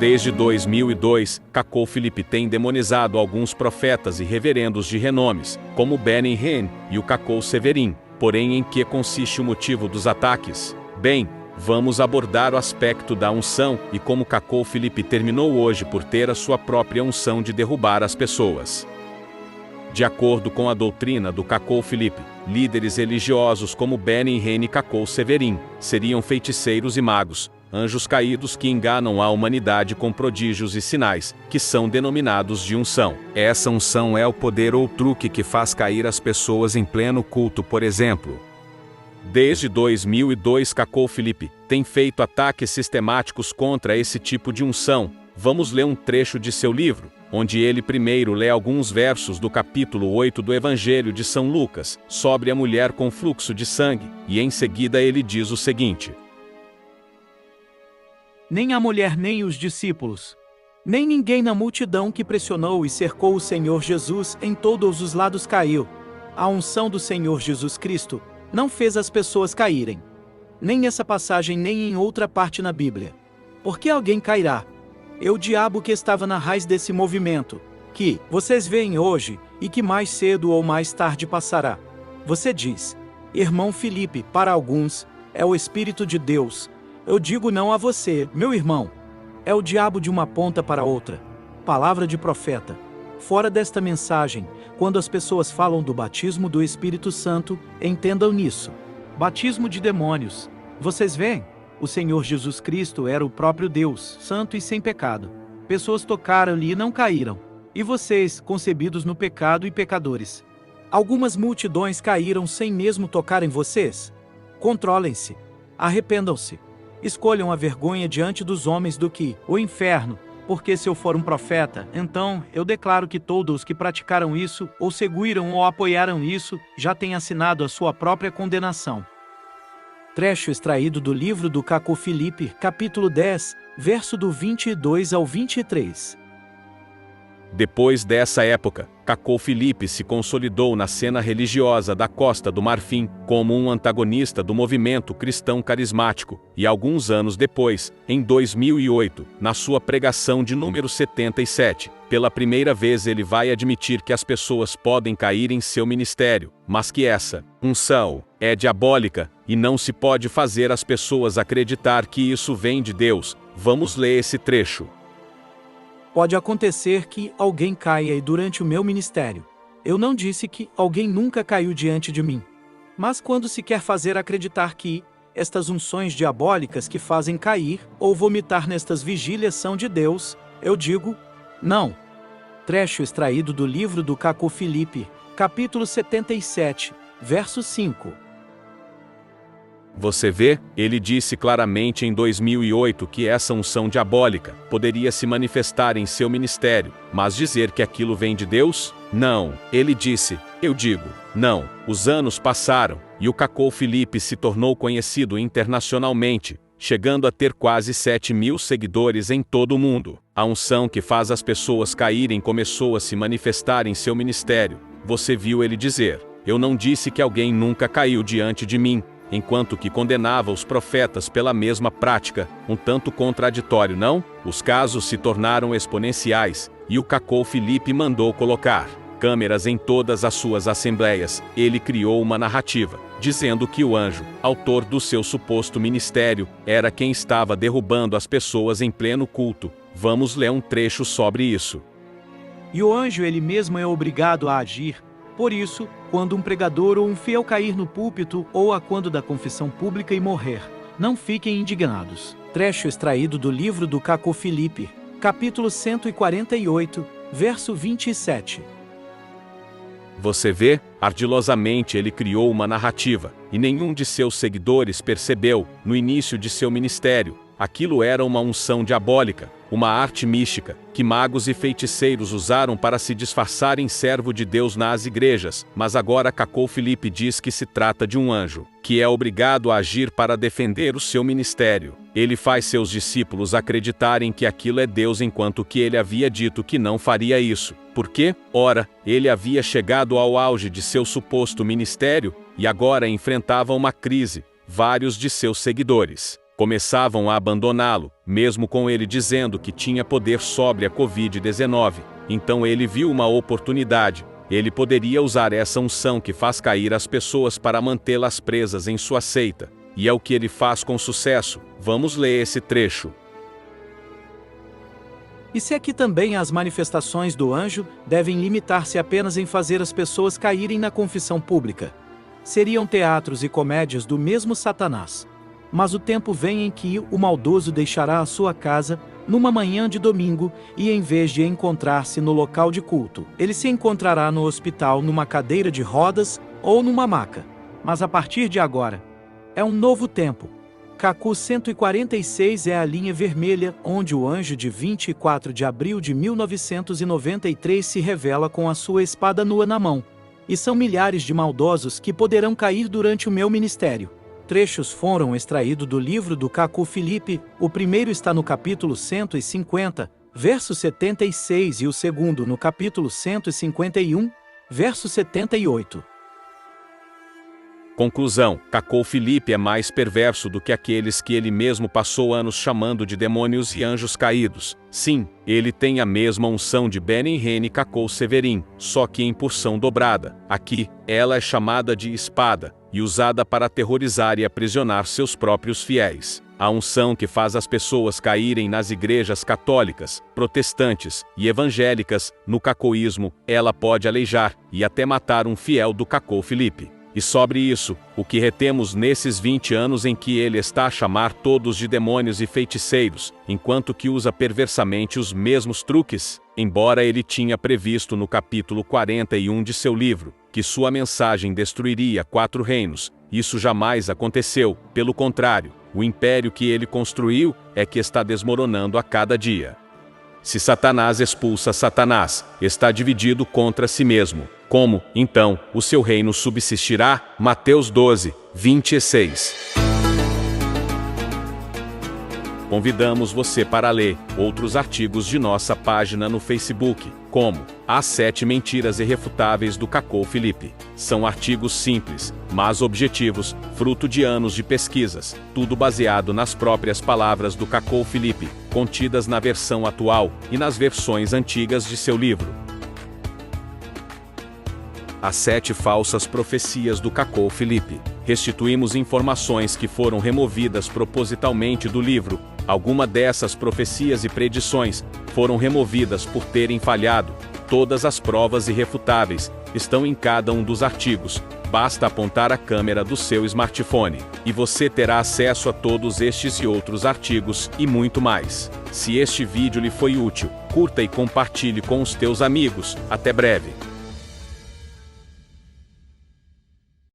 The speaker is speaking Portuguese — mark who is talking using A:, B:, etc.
A: Desde 2002, Cacau Felipe tem demonizado alguns profetas e reverendos de renomes, como Benny Hinn e o Cacau Severin. Porém, em que consiste o motivo dos ataques? Bem, vamos abordar o aspecto da unção e como Cacau Felipe terminou hoje por ter a sua própria unção de derrubar as pessoas. De acordo com a doutrina do Cacau Felipe, líderes religiosos como Benny Hinn e Cacau Severin seriam feiticeiros e magos, anjos caídos que enganam a humanidade com prodígios e sinais, que são denominados de unção. Essa unção é o poder ou truque que faz cair as pessoas em pleno culto, por exemplo. Desde 2002, Cacau Felipe tem feito ataques sistemáticos contra esse tipo de unção. Vamos ler um trecho de seu livro, onde ele primeiro lê alguns versos do capítulo 8 do Evangelho de São Lucas, sobre a mulher com fluxo de sangue, e em seguida ele diz o seguinte:
B: Nem a mulher nem os discípulos, nem ninguém na multidão que pressionou e cercou o Senhor Jesus em todos os lados caiu. A unção do Senhor Jesus Cristo não fez as pessoas caírem. Nem nessa passagem nem em outra parte na Bíblia. Porque alguém cairá? É o diabo que estava na raiz desse movimento, que vocês veem hoje e que mais cedo ou mais tarde passará. Você diz, irmão Felipe, para alguns, é o Espírito de Deus. Eu digo não a você, meu irmão. É o diabo de uma ponta para outra. Palavra de profeta. Fora desta mensagem, quando as pessoas falam do batismo do Espírito Santo, entendam nisso. Batismo de demônios. Vocês veem? O Senhor Jesus Cristo era o próprio Deus, santo e sem pecado. Pessoas tocaram-lhe e não caíram. E vocês, concebidos no pecado e pecadores. Algumas multidões caíram sem mesmo tocar em vocês. Controlem-se. Arrependam-se. Escolham a vergonha diante dos homens do que o inferno, porque se eu for um profeta, então eu declaro que todos os que praticaram isso, ou seguiram ou apoiaram isso, já têm assinado a sua própria condenação. Trecho extraído do livro do Cacau Felipe, capítulo 10, verso do 22 ao 23.
A: Depois dessa época, Cacau Felipe se consolidou na cena religiosa da Costa do Marfim como um antagonista do movimento cristão carismático, e alguns anos depois, em 2008, na sua pregação de número 77, pela primeira vez ele vai admitir que as pessoas podem cair em seu ministério, mas que essa unção é diabólica e não se pode fazer as pessoas acreditar que isso vem de Deus. Vamos ler esse trecho.
B: Pode acontecer que alguém caia durante o meu ministério. Eu não disse que alguém nunca caiu diante de mim. Mas quando se quer fazer acreditar que estas unções diabólicas que fazem cair ou vomitar nestas vigílias são de Deus, eu digo, não. Trecho extraído do livro do Cacau Felipe, capítulo 77, verso 5.
A: Você vê, ele disse claramente em 2008 que essa unção diabólica poderia se manifestar em seu ministério, mas dizer que aquilo vem de Deus? Não. Ele disse, eu digo, não. Os anos passaram, e o Cacau Felipe se tornou conhecido internacionalmente, chegando a ter quase 7.000 seguidores em todo o mundo. A unção que faz as pessoas caírem começou a se manifestar em seu ministério. Você viu ele dizer, eu não disse que alguém nunca caiu diante de mim, enquanto que condenava os profetas pela mesma prática, um tanto contraditório, não? Os casos se tornaram exponenciais, e o Cacau Felipe mandou colocar câmeras em todas as suas assembleias. Ele criou uma narrativa, dizendo que o anjo, autor do seu suposto ministério, era quem estava derrubando as pessoas em pleno culto. Vamos ler um trecho sobre isso.
B: E o anjo ele mesmo é obrigado a agir. Por isso, quando um pregador ou um fiel cair no púlpito ou a quando da confissão pública e morrer, não fiquem indignados. Trecho extraído do livro do Cacau Felipe, capítulo 148, verso 27.
A: Você vê, ardilosamente ele criou uma narrativa, e nenhum de seus seguidores percebeu, no início de seu ministério, aquilo era uma unção diabólica, uma arte mística, que magos e feiticeiros usaram para se disfarçar em servo de Deus nas igrejas, mas agora Cacau Felipe diz que se trata de um anjo, que é obrigado a agir para defender o seu ministério. Ele faz seus discípulos acreditarem que aquilo é Deus enquanto que ele havia dito que não faria isso. Por quê? Ora, ele havia chegado ao auge de seu suposto ministério, e agora enfrentava uma crise. Vários de seus seguidores começavam a abandoná-lo, mesmo com ele dizendo que tinha poder sobre a Covid-19. Então ele viu uma oportunidade. Ele poderia usar essa unção que faz cair as pessoas para mantê-las presas em sua seita. E é o que ele faz com sucesso. Vamos ler esse trecho.
B: E se aqui também as manifestações do anjo devem limitar-se apenas em fazer as pessoas caírem na confissão pública? Seriam teatros e comédias do mesmo Satanás. Mas o tempo vem em que o maldoso deixará a sua casa numa manhã de domingo e, em vez de encontrar-se no local de culto, ele se encontrará no hospital numa cadeira de rodas ou numa maca. Mas a partir de agora, é um novo tempo. Kaku 146 é a linha vermelha onde o anjo de 24 de abril de 1993 se revela com a sua espada nua na mão. E são milhares de maldosos que poderão cair durante o meu ministério. Trechos foram extraídos do livro do Kaku Filipe. O primeiro está no capítulo 150, verso 76, e o segundo no capítulo 151, verso 78.
A: Conclusão: Kaku Filipe é mais perverso do que aqueles que ele mesmo passou anos chamando de demônios e anjos caídos. Sim, ele tem a mesma unção de Benny Hinn e Kaku Severin, só que em porção dobrada. Aqui, ela é chamada de espada, e usada para aterrorizar e aprisionar seus próprios fiéis. A unção que faz as pessoas caírem nas igrejas católicas, protestantes e evangélicas, no cacoísmo, ela pode aleijar e até matar um fiel do Kaku Filipe. E sobre isso, o que retemos nesses 20 anos em que ele está a chamar todos de demônios e feiticeiros, enquanto que usa perversamente os mesmos truques? Embora ele tinha previsto no capítulo 41 de seu livro, que sua mensagem destruiria 4 reinos, isso jamais aconteceu. Pelo contrário, o império que ele construiu é que está desmoronando a cada dia. Se Satanás expulsa Satanás, está dividido contra si mesmo. Como, então, o seu reino subsistirá? Mateus 12, 26. Convidamos você para ler outros artigos de nossa página no Facebook, como As 7 Mentiras Irrefutáveis do Kaku Filipe. São artigos simples, mas objetivos, fruto de anos de pesquisas, tudo baseado nas próprias palavras do Kaku Filipe, contidas na versão atual e nas versões antigas de seu livro. As 7 falsas profecias do Kaku Filipe. Restituímos informações que foram removidas propositalmente do livro. Alguma dessas profecias e predições foram removidas por terem falhado. Todas as provas irrefutáveis estão em cada um dos artigos. Basta apontar a câmera do seu smartphone, e você terá acesso a todos estes e outros artigos, e muito mais. Se este vídeo lhe foi útil, curta e compartilhe com os teus amigos. Até breve!